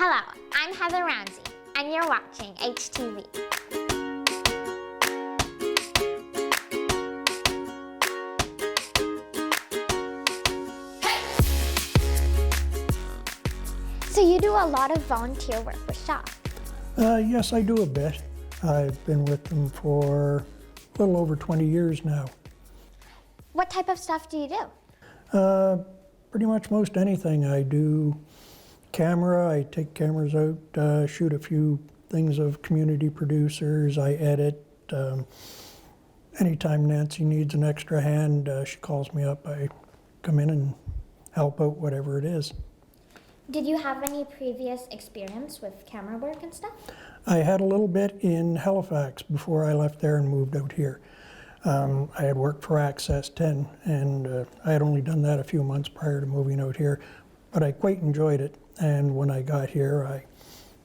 Hello, I'm Heather Ramsay, and you're watching HTV. So you do a lot of volunteer work with Shaw? Yes, I do a bit. I've been with them for a little over 20 years now. What type of stuff do you do? Pretty much most anything. I do camera, I take cameras out, shoot a few things of community producers, I edit. Anytime Nancy needs an extra hand, she calls me up, I come in and help out whatever it is. Did you have any previous experience with camera work and stuff? I had a little bit in Halifax before I left there and moved out here. I had worked for Access 10, and I had only done that a few months prior to moving out here, but I quite enjoyed it. And when I got here, I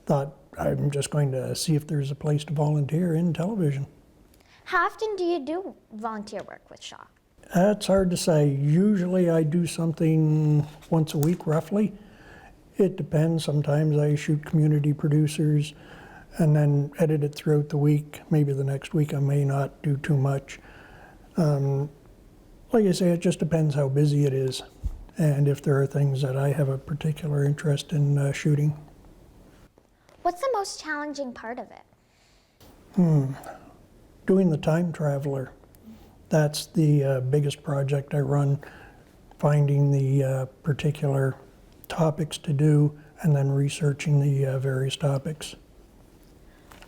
thought I'm just going to see if there's a place to volunteer in television. How often do you do volunteer work with Shaw? That's hard to say. Usually I do something once a week, roughly. It depends. Sometimes I shoot community producers and then edit it throughout the week. Maybe the next week I may not do too much. Like I say, it just depends how busy it is and if there are things that I have a particular interest in shooting. What's the most challenging part of it? Doing the Time Traveler. That's the biggest project I run, finding the particular topics to do and then researching the various topics.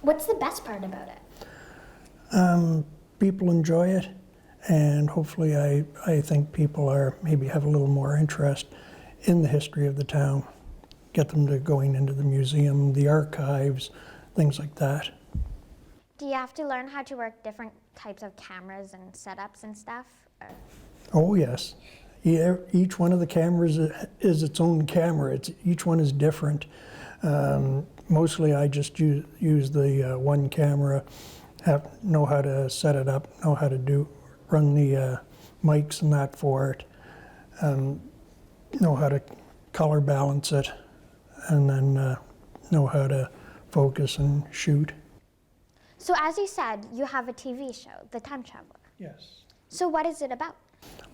What's the best part about it? People enjoy it, and hopefully I think people maybe have a little more interest in the history of the town. Get them to going into the museum, the archives, things like that. Do you have to learn how to work different types of cameras and setups and stuff? Oh yes. Yeah, each one of the cameras is its own camera. Each one is different. Mostly I just use the one camera, know how to set it up, know how to run the mics and that for it, know how to color balance it, and then know how to focus and shoot. So as you said, you have a TV show, The Time Traveler. Yes. So what is it about?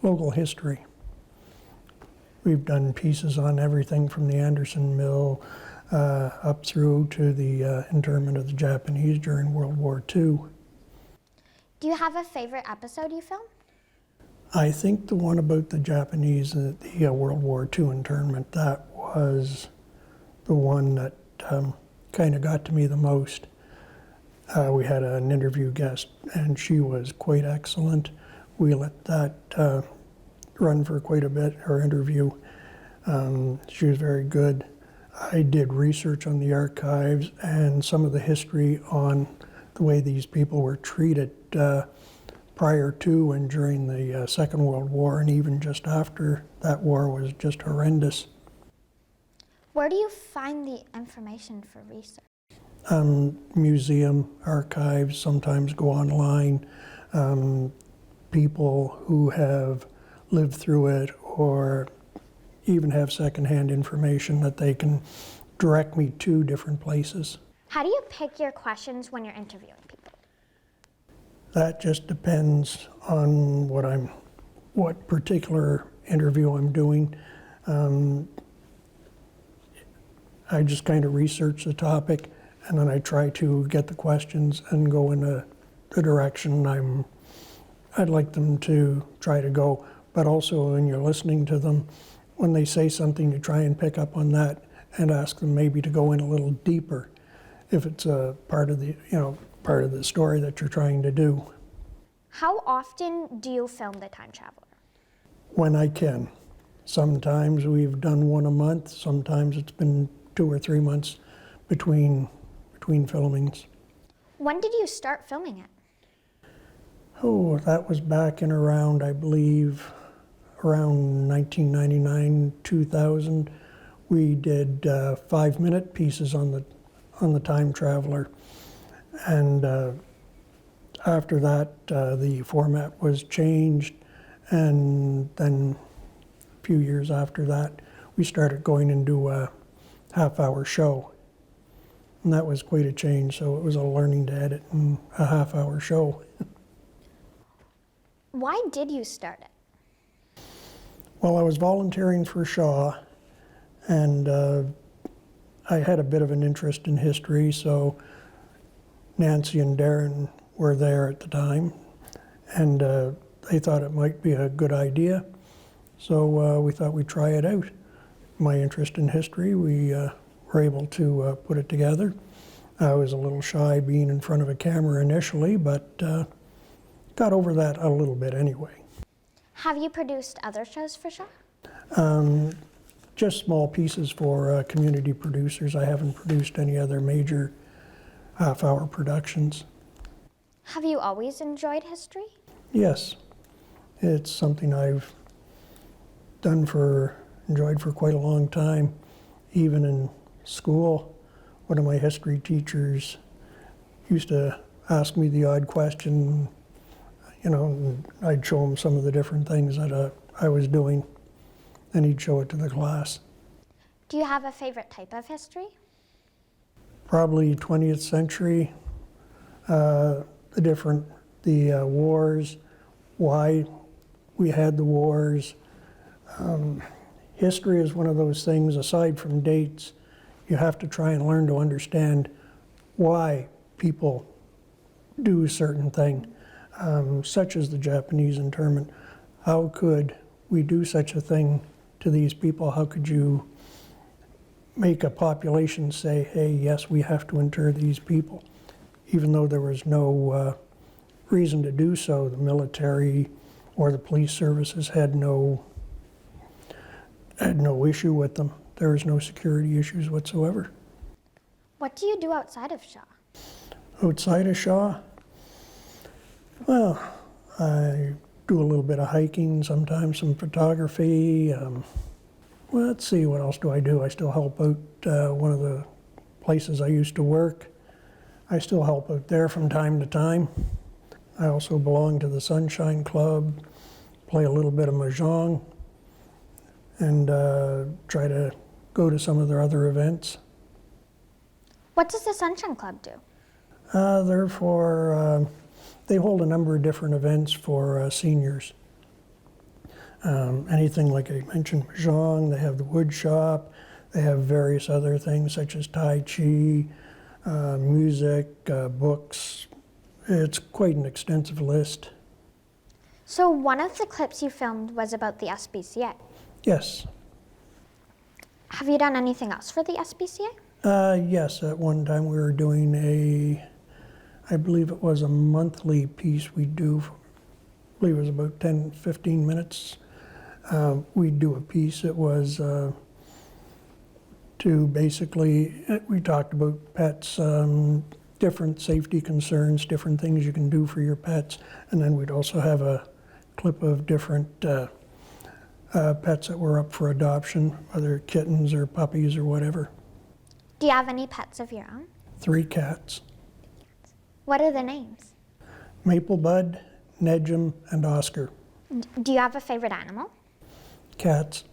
Local history. We've done pieces on everything from the Anderson Mill up through to the internment of the Japanese during World War II. Do you have a favorite episode you filmed? I think the one about the Japanese, the World War II internment, that was the one that kind of got to me the most. We had an interview guest, and she was quite excellent. We let that run for quite a bit, her interview. She was very good. I did research on the archives and some of the history on the way these people were treated prior to and during the Second World War, and even just after that war was just horrendous. Where do you find the information for research? Museum archives, sometimes go online. People who have lived through it or even have secondhand information that they can direct me to different places. How do you pick your questions when you're interviewing people? That just depends on what particular interview I'm doing. I just kind of research the topic, and then I try to get the questions and go in the direction I'd like them to try to go. But also when you're listening to them, when they say something, you try and pick up on that and ask them maybe to go in a little deeper if it's a part of the story that you're trying to do. How often do you film The Time Traveler? When I can. Sometimes we've done one a month, sometimes it's been 2 or 3 months between filmings. When did you start filming it? Oh, that was back in around, I believe, around 1999, 2000. We did 5-minute pieces on the Time Traveler, and after that the format was changed, and then a few years after that we started going into half-hour show. And that was quite a change, so it was a learning to edit in a half-hour show. Why did you start it? Well, I was volunteering for Shaw, and I had a bit of an interest in history, so Nancy and Darren were there at the time, and they thought it might be a good idea, so we thought we'd try it out. My interest in history, we were able to put it together. I was a little shy being in front of a camera initially, but got over that a little bit anyway. Have you produced other shows for Shaw? Just small pieces for community producers. I haven't produced any other major half-hour productions. Have you always enjoyed history? Yes, it's something I've enjoyed for quite a long time. Even in school, one of my history teachers used to ask me the odd question, you know, and I'd show him some of the different things that I was doing, and he'd show it to the class. Do you have a favorite type of history? Probably 20th century, the wars, why we had the wars. History is one of those things, aside from dates, you have to try and learn to understand why people do a certain thing, such as the Japanese internment. How could we do such a thing to these people? How could you make a population say, hey, yes, we have to inter these people, even though there was no reason to do so? The military or the police services had no issue with them. There was no security issues whatsoever. What do you do outside of Shaw? Outside of Shaw, well, I do a little bit of hiking, sometimes some photography. Well, let's see, what else do? I still help out one of the places I used to work. I still help out there from time to time. I also belong to the Sunshine Club, play a little bit of mahjong, and try to go to some of their other events. What does the Sunshine Club do? They hold a number of different events for seniors. Anything like I mentioned, mahjong, they have the wood shop, they have various other things such as Tai Chi, music, books. It's quite an extensive list. So one of the clips you filmed was about the SPCA. Yes. Have you done anything else for the SPCA? Yes, at one time we were doing I believe it was a monthly piece we'd do. I believe it was about 10, 15 minutes. We'd do a piece. It was to basically, we talked about pets, different safety concerns, different things you can do for your pets. And then we'd also have a clip of different pets that were up for adoption, whether kittens or puppies or whatever. Do you have any pets of your own? 3 cats. What are the names? Maplebud, Nedjum, and Oscar. Do you have a favorite animal? Cats.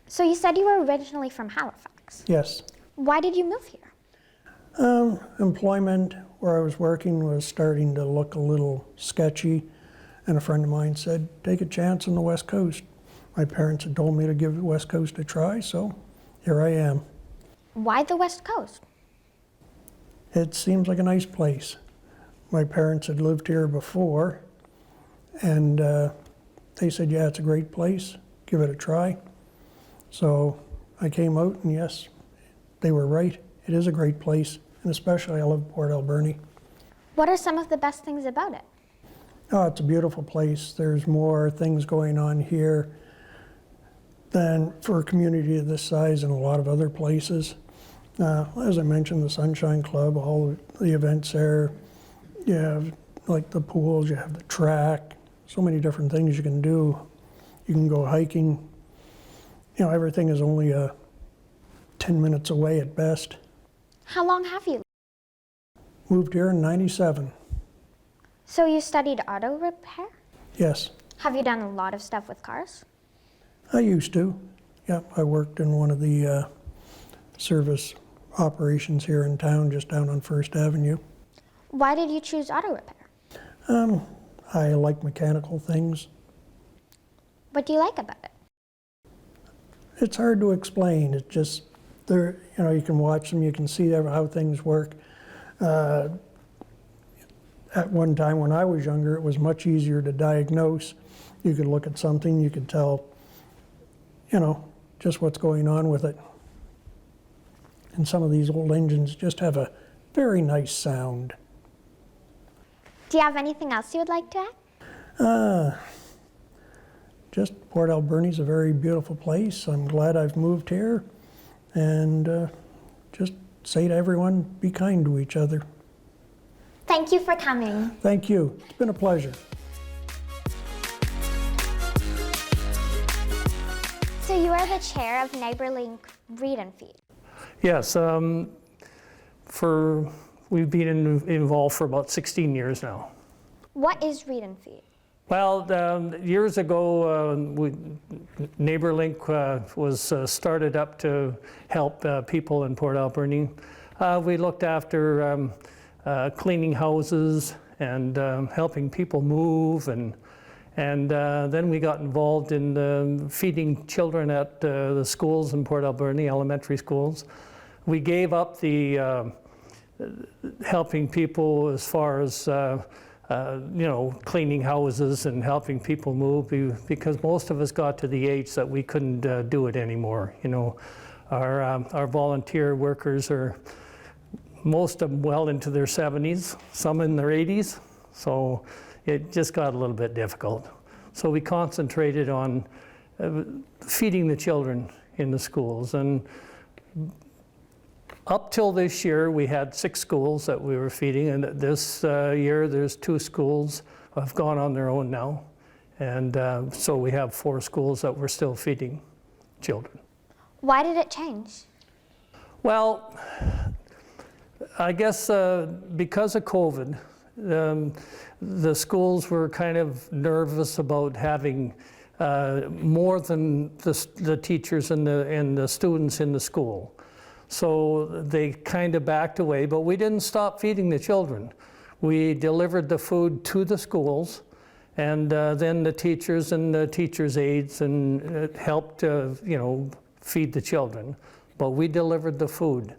So you said you were originally from Halifax. Yes. Why did you move here? Employment where I was working was starting to look a little sketchy, and a friend of mine said, take a chance on the West Coast. My parents had told me to give the West Coast a try, so here I am. Why the West Coast? It seems like a nice place. My parents had lived here before, and they said, yeah, it's a great place, give it a try. So I came out, and yes, they were right. It is a great place, and especially I love Port Alberni. What are some of the best things about it? Oh, it's a beautiful place. There's more things going on here than for a community of this size in a lot of other places. As I mentioned, the Sunshine Club, all the events there. You have like the pools, you have the track, so many different things you can do. You can go hiking. You know, everything is only 10 minutes away at best. How long have you? Moved here in '97. So you studied auto repair? Yes, Have you done a lot of stuff with cars? I used to. Yeah, I worked in one of the service operations here in town, just down on First Avenue. Why did you choose auto repair? I like mechanical things. What do you like about it? It's hard to explain. It's just, you can watch them, you can see how things work. At one time when I was younger, it was much easier to diagnose. You could look at something, you could tell, just what's going on with it. And some of these old engines just have a very nice sound. Do you have anything else you would like to add? Just Port Alberni's a very beautiful place. I'm glad I've moved here. And just say to everyone, be kind to each other. Thank you for coming. Thank you. It's been a pleasure. So you are the chair of NeighbourLink Read and Feed. Yes, we've been involved for about 16 years now. What is Read and Feed? Well, years ago, NeighbourLink was started up to help people in Port Alberni. We looked after cleaning houses and helping people move, and then we got involved in feeding children at the schools in Port Alberni, elementary schools. We gave up the helping people as far as cleaning houses and helping people move, because most of us got to the age that we couldn't do it anymore. Our volunteer workers are, most of them well into their 70s, some in their 80s, so it just got a little bit difficult. So we concentrated on feeding the children in the schools, and up till this year, we had 6 schools that we were feeding, and this year there's 2 schools have gone on their own now. And so we have 4 schools that we're still feeding children. Why did it change? Well, I guess because of COVID, the schools were kind of nervous about having more than the teachers and the students in the school. So they kind of backed away, but we didn't stop feeding the children. We delivered the food to the schools, and then the teachers and the teachers' aides and helped, feed the children. But we delivered the food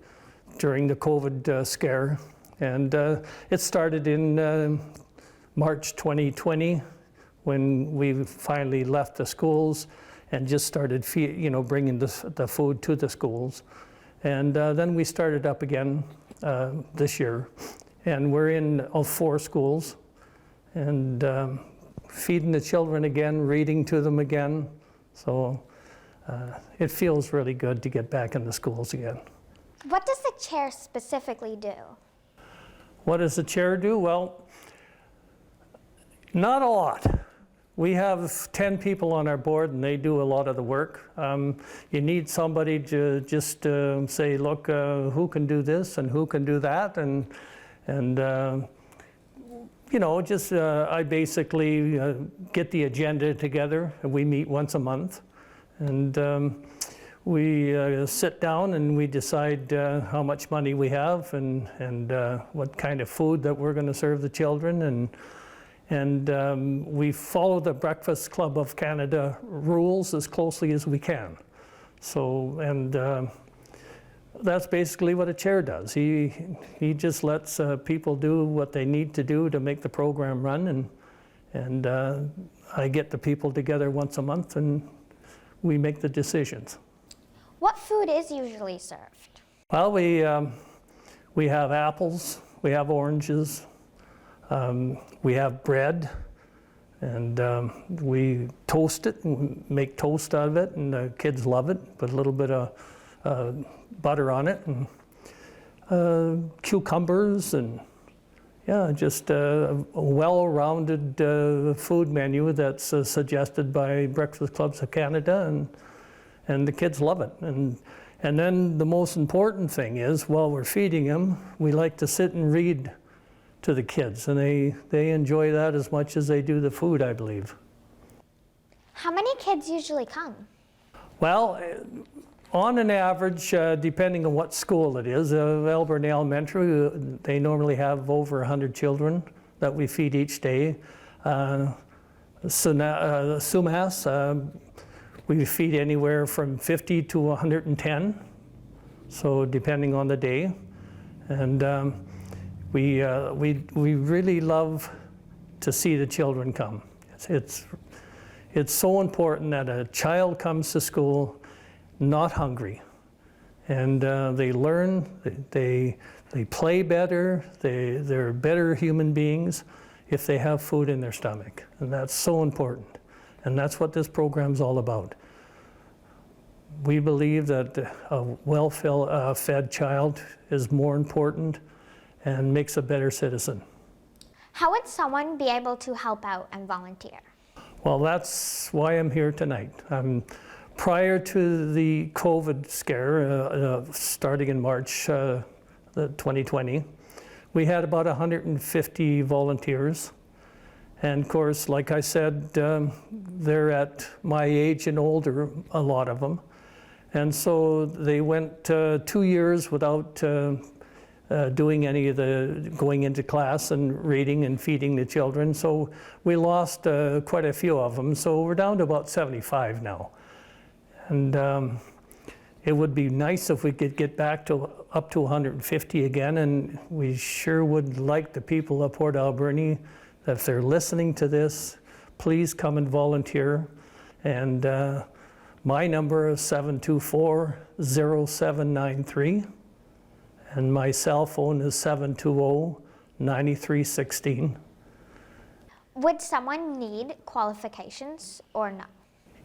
during the COVID scare, and it started in March 2020 when we finally left the schools and just started bringing the food to the schools. And then we started up again this year, and we're in 4 schools, and feeding the children again, reading to them again. So it feels really good to get back in the schools again. What does the chair specifically do? What does the chair do? Well, not a lot. We have 10 people on our board, and they do a lot of the work. You need somebody to just say, look, who can do this and who can do that, and I basically get the agenda together, and we meet once a month, and we sit down and we decide how much money we have and what kind of food that we're going to serve the children, and we follow the Breakfast Club of Canada rules as closely as we can. So, and that's basically what a chair does. He just lets people do what they need to do to make the program run, and I get the people together once a month and we make the decisions. What food is usually served? Well, we have apples, we have oranges, we have bread, and we toast it and make toast out of it, and the kids love it. Put a little bit of butter on it, and cucumbers, and yeah, just a well-rounded food menu that's suggested by Breakfast Clubs of Canada, and the kids love it. And then the most important thing is, while we're feeding them, we like to sit and read to the kids, and they enjoy that as much as they do the food, I believe. How many kids usually come? Well, on an average, depending on what school it is, Alberni Elementary, they normally have over 100 children that we feed each day. Sumas, we feed anywhere from 50 to 110, so depending on the day. And we really love to see the children come. It's so important that a child comes to school not hungry, and they learn, they play better, they're better human beings if they have food in their stomach, and that's so important. And that's what this program's all about. We believe that a well-fed child is more important and makes a better citizen. How would someone be able to help out and volunteer? Well, that's why I'm here tonight. Prior to the COVID scare, starting in March 2020, we had about 150 volunteers. And of course, like I said, they're at my age and older, a lot of them. And so they went 2 years without doing any of the going into class and reading and feeding the children. So we lost quite a few of them. So we're down to about 75 now. And it would be nice if we could get back to up to 150 again. And we sure would like the people of Port Alberni, that if they're listening to this, please come and volunteer. And my number is 724-0793. And my cell phone is 720-9316. Would someone need qualifications or not?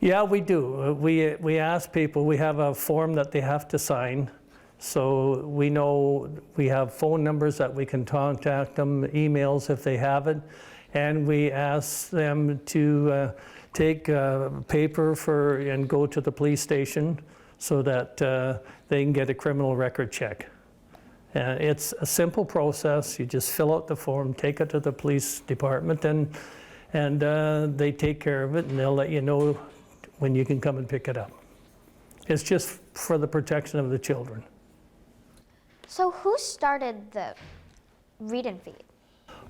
Yeah, we do. We ask people, we have a form that they have to sign. So we know we have phone numbers that we can contact them, emails if they have it. And we ask them to take paper and go to the police station so that they can get a criminal record check. It's a simple process. You just fill out the form, take it to the police department, and they take care of it, and they'll let you know when you can come and pick it up. It's just for the protection of the children. So who started the Read and Feed?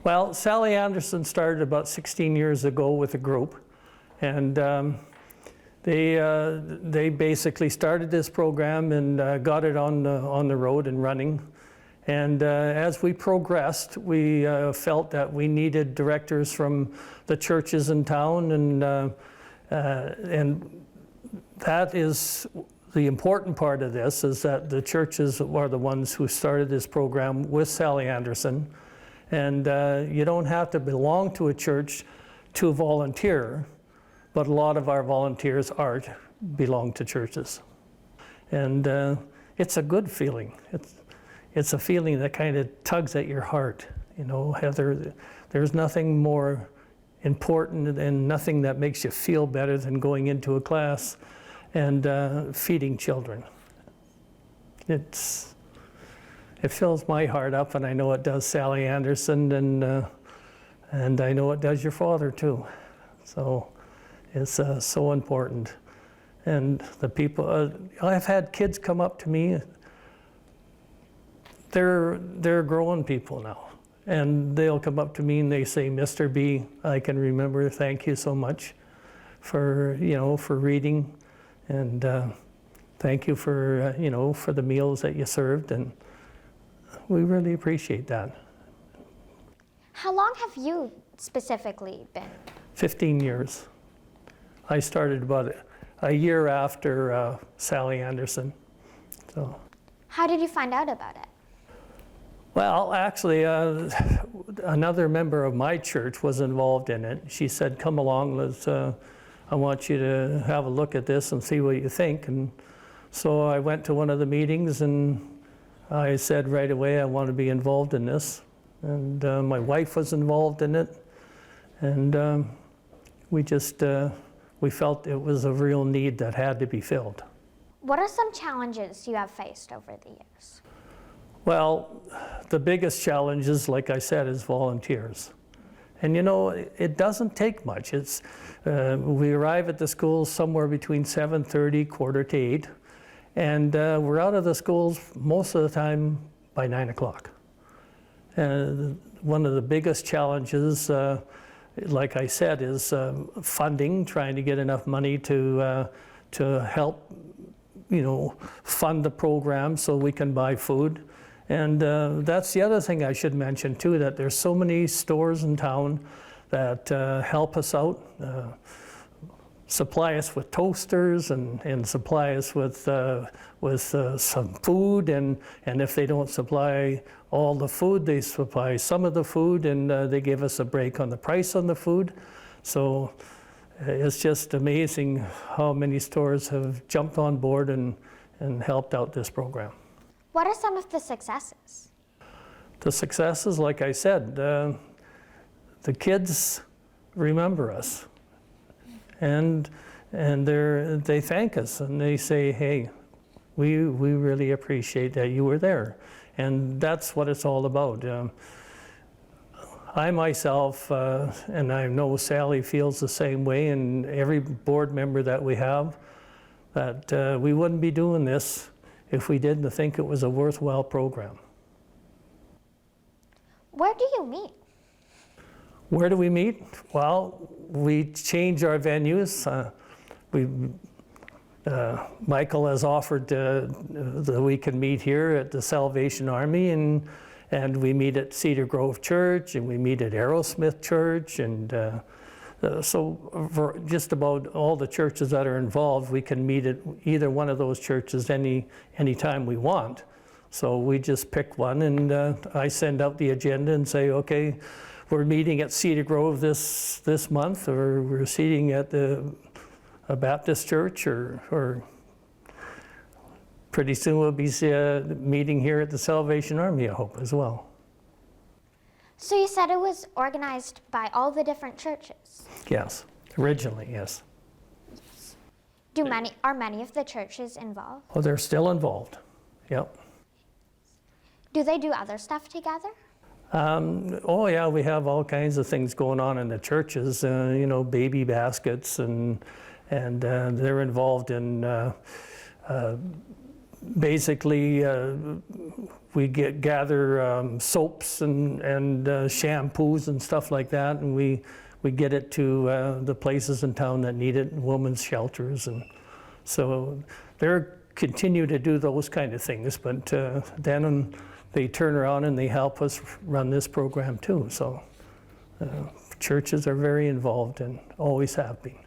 Well, Sally Anderson started about 16 years ago with a group, and they basically started this program and got it on the road and running. And as we progressed, we felt that we needed directors from the churches in town, and that is the important part of this, is that the churches are the ones who started this program with Sally Anderson. And you don't have to belong to a church to volunteer, but a lot of our volunteers belong to churches. And it's a good feeling. It's a feeling that kind of tugs at your heart. You know, Heather, there's nothing more important and nothing that makes you feel better than going into a class and feeding children. It fills my heart up, and I know it does Sally Anderson, and I know it does your father too. So it's so important. And the people, I've had kids come up to me. They're growing people now, and they'll come up to me and they say, "Mr. B, I can remember. Thank you so much for reading, and thank you for for the meals that you served." And we really appreciate that. How long have you specifically been? 15 years. I started about a year after Sally Anderson. So. How did you find out about it? Well, actually, another member of my church was involved in it. She said, "Come along, I want you to have a look at this and see what you think." And so I went to one of the meetings, and I said right away, I want to be involved in this. And my wife was involved in it. And we felt it was a real need that had to be filled. What are some challenges you have faced over the years? Well, the biggest challenge is, like I said, is volunteers. And you know, it doesn't take much. We arrive at the schools somewhere between 7:30, 7:45, and we're out of the schools most of the time by 9 o'clock. One of the biggest challenges, like I said, is funding, trying to get enough money to help, you know, fund the program so we can buy food. And that's the other thing I should mention too, that there's so many stores in town that help us out, supply us with toasters and supply us with some food, and if they don't supply all the food, they supply some of the food, and they give us a break on the price on the food. So it's just amazing how many stores have jumped on board and helped out this program. What are some of the successes? The successes, like I said, the kids remember us, and they thank us, and they say, hey, we really appreciate that you were there. And that's what it's all about. I myself, and I know Sally feels the same way, and every board member that we have, that we wouldn't be doing this if we didn't think it was a worthwhile program. Where do you meet? Where do we meet? Well, we change our venues. Michael has offered that we can meet here at the Salvation Army, and we meet at Cedar Grove Church, and we meet at Aerosmith Church, and so for just about all the churches that are involved, we can meet at either one of those churches any time we want. So we just pick one, and I send out the agenda and say, okay, we're meeting at Cedar Grove this month, or we're seating at a Baptist church, or pretty soon we'll be meeting here at the Salvation Army, I hope, as well. So you said it was organized by all the different churches? Yes, originally, yes. Are many of the churches involved? Oh, they're still involved, yep. Do they do other stuff together? Oh yeah, we have all kinds of things going on in the churches, you know, baby baskets, and they're involved in basically we gather soaps and shampoos and stuff like that, and we get it to the places in town that need it, women's shelters, and so they're continue to do those kind of things, but then they turn around and they help us run this program too. So churches are very involved and always have been.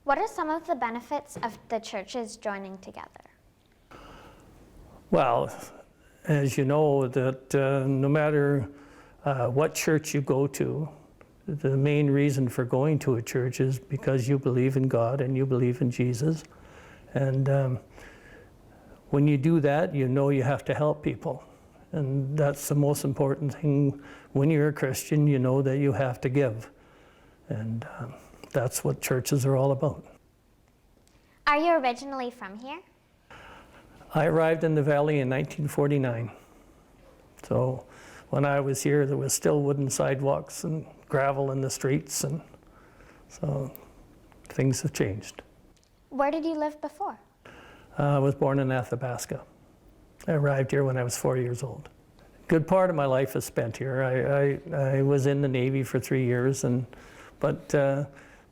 What are some of the benefits of the churches joining together? Well, as you know, that no matter what church you go to, the main reason for going to a church is because you believe in God and you believe in Jesus. And when you do that, you know you have to help people. And that's the most important thing. When you're a Christian, you know that you have to give. And that's what churches are all about. Are you originally from here? I arrived in the valley in 1949. So when I was here, there was still wooden sidewalks and gravel in the streets, and so things have changed. Where did you live before? I was born in Athabasca. I arrived here when I was 4 years old. Good part of my life is spent here. I was in the Navy for 3 years, but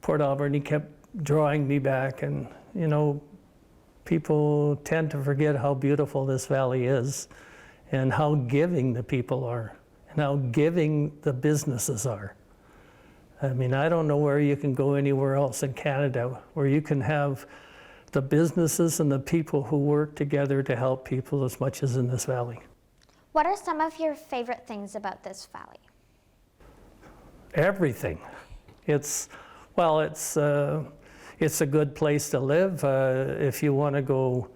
Port Alberni kept drawing me back, and you know, people tend to forget how beautiful this valley is and how giving the people are and how giving the businesses are. I mean, I don't know where you can go anywhere else in Canada where you can have the businesses and the people who work together to help people as much as in this valley. What are some of your favorite things about this valley? Everything. It's a good place to live. If you want to go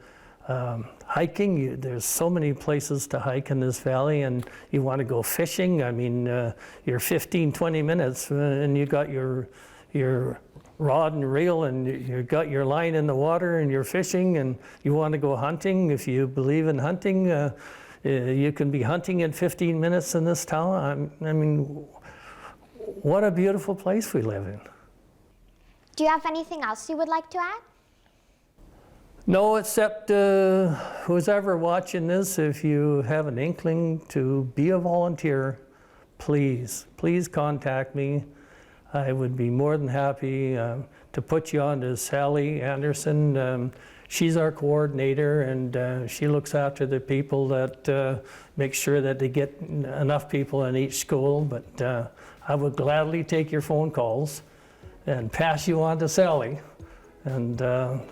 hiking, there's so many places to hike in this valley, and you want to go fishing, I mean, you're 15, 20 minutes and you got your rod and reel, and you got your line in the water, and you're fishing. And you want to go hunting, if you believe in hunting, you can be hunting in 15 minutes in this town. I mean, what a beautiful place we live in. Do you have anything else you would like to add? No, except who's ever watching this, if you have an inkling to be a volunteer, please contact me. I would be more than happy to put you on to Sally Anderson. She's our coordinator, and she looks after the people that make sure that they get enough people in each school. But I would gladly take your phone calls and pass you on to Sally. And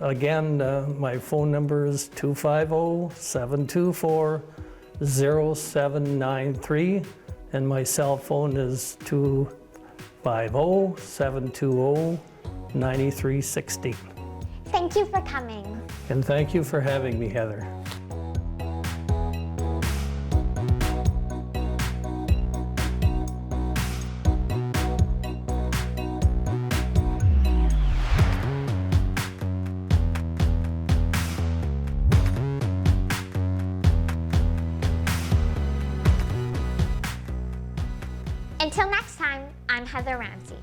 again, my phone number is 250-724-0793, and my cell phone is 250-720-9316. Thank you for coming. And thank you for having me, Heather. Until next time, I'm Heather Ramsay.